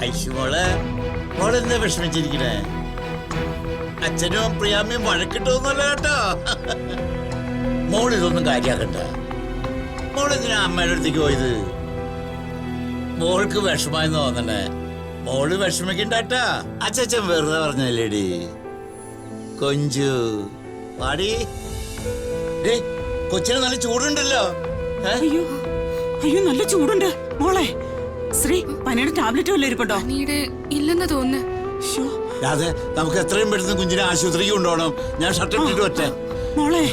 ഐശു മോളെന്താ വിഷമിച്ചിരിക്കണേ? അച്ഛനും പ്രിയാമ്മയും വഴക്കിട്ടൊന്നുമല്ല കേട്ടോ. മോളിതൊന്നും കാര്യാക്കണ്ട. മോളെന്തിനാ അമ്മയുടെ അടുത്തേക്ക് പോയത്? മോൾക്ക് വിഷമായെന്ന് തോന്നണേ. മോള് വിഷമിക്കണ്ടാട്ടാ. അച്ഛൻ വെറുതെ പറഞ്ഞല്ലേടി. കൊഞ്ചു പാടി. കൊച്ചിന് നല്ല ചൂടുണ്ടല്ലോ. അയ്യോ അയ്യോ നല്ല ചൂടുണ്ട് മോളെ. ശ്രീ പനിയുടെ ടാബ്ലറ്റ് വല്ല ഇരിപ്പുണ്ടോ? ഇല്ലെന്ന് തോന്നുന്നു. അതെ, നമുക്ക് എത്രയും പെട്ടെന്ന് കുഞ്ഞിനെ ആശുപത്രിക്ക് കൊണ്ടുപോകണം. ഞാൻ ഷർട്ട് ഇട്ടിട്ട് വരട്ടെ. മോളെ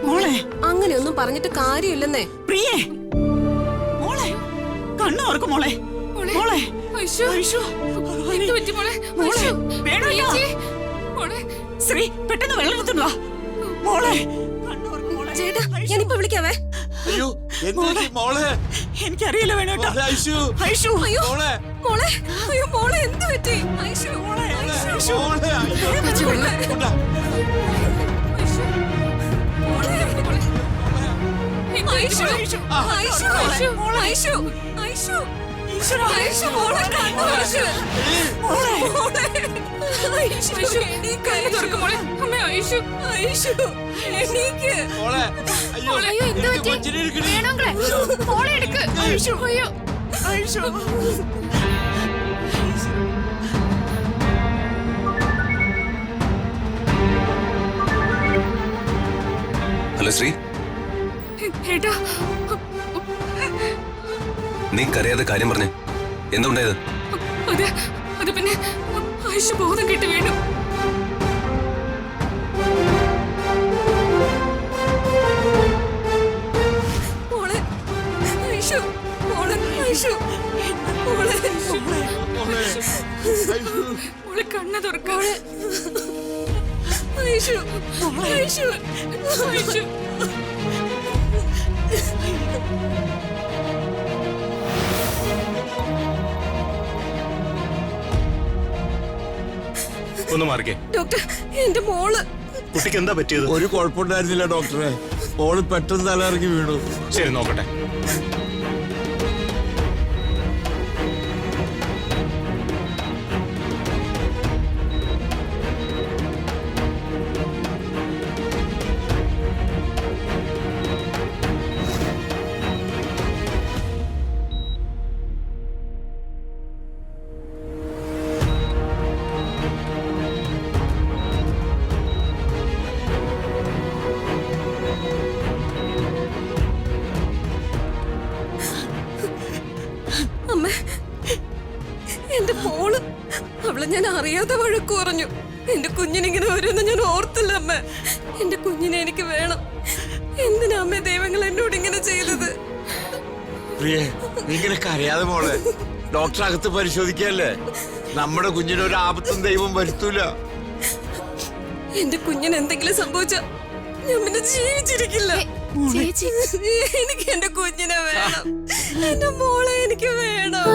മോളെ അങ്ങനെയൊന്നും പറഞ്ഞിട്ട് കാര്യമില്ലെന്നേ. പ്രിയേ മോളെ കണ്ണു ഓർക്കും മോളെ. മോളെ ശ്രീ പെട്ടെന്ന് വെള്ളം എടുത്തുണ്ടോ മോളെ. ചേട്ടാ ഞാനിപ്പോ വിളിക്കാവേ. അയ്യോ മോളെ, എനിക്കറിയില്ല വേണോട്ടോ. മോളെ എന്ത് പറ്റി? ഹലോ ശ്രീ, നീ കരയാതെ കാര്യം പറഞ്ഞേ. എന്തുണ്ടായത്? അത് പിന്നെ ഐഷു ബോധം കെട്ട് വീണു. കണ്ണ തുറക്കാവളെ. ഒന്ന് മാറിക്കേ. ഡോക്ടർ, എന്റെ മോള്. കുട്ടിക്ക് എന്താ പറ്റിയത്? ഒരു കുഴപ്പമുണ്ടായിരുന്നില്ല ഡോക്ടറെ. മോള് പെട്ടെന്ന് തലയിറങ്ങി വീണു. ശരി, നോക്കട്ടെ. എന്റെ മോള്, അവളെ ഞാൻ അറിയാതെ വഴക്കു പറഞ്ഞു. എന്റെ കുഞ്ഞിനിങ്ങനെ വരുമെന്ന് ഞാൻ ഓർത്തില്ല അമ്മ. എന്റെ കുഞ്ഞിനെ എനിക്ക് വേണം. എന്തിനാ അമ്മ ദൈവങ്ങൾ എന്നോട് ഇങ്ങനെ ചെയ്തത്? ഇങ്ങനെയൊക്കെ അറിയാതെ മോളെ, ഡോക്ടർ അകത്ത് പരിശോധിക്കല്ലേ. നമ്മുടെ കുഞ്ഞിന് ഒരു ആപത്തും ദൈവം വരുത്തൂല. എന്റെ കുഞ്ഞിന് എന്തെങ്കിലും സംഭവിച്ച ഞാൻ പിന്നെ ജീവിച്ചിരിക്കില്ല. എനിക്ക് എന്റെ കുഞ്ഞിനെ വേണം. എന്റെ മോളെ എനിക്ക് വേണം.